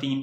3